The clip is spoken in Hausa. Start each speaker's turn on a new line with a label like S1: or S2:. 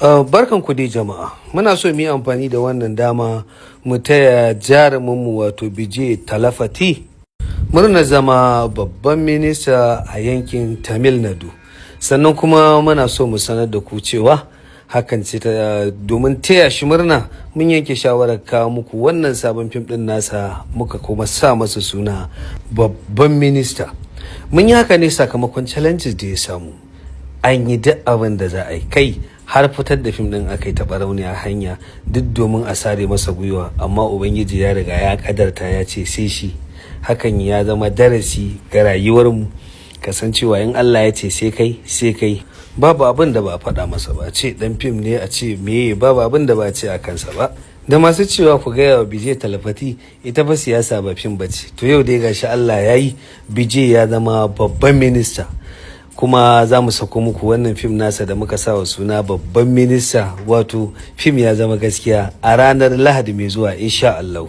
S1: Barkan ku dai jama'a. Muna so mu yi amfani da wannan dama mu taya jaruminmu wato Bije Talafati murna zama babban minista a yankin Tamil Nadu. Sannan kuma muna so mu sanar da ku cewa hakan ce domin taya shi murna mun yanke shawarar kawo muku wannan sabon fim din nasa, muka kuma sa masa suna babban minista. Mun yi haka ne sakamakon challenges da ya samu. An yi duk abin da za a yi kai har fitar da fim din aka yi ta barauniya hanya duk domin a sare masa gwiwa, amma ubangiji ya riga ya kadarta ya ce sai shi. Hakan ya zama darasi ga rayuwarmu, kasancewa in Allah ya ce sai kai babu abin da ba a faɗa masa ba. Ce dan fim ne, a ce meye, babu abin da ba a ce a kansa ba. Da masu cewa ku gaya wa Bije Talafati ita fa siyasa ba fim bace, to yau dai gashi Allah ya yi, Bije ya zama babban minista. Kuma za mu sako muku wannan fim nasa da muka sa wa suna babban minista, wato fim ya zama gaskiya a ranar Lahadi mai zuwa insha Allah.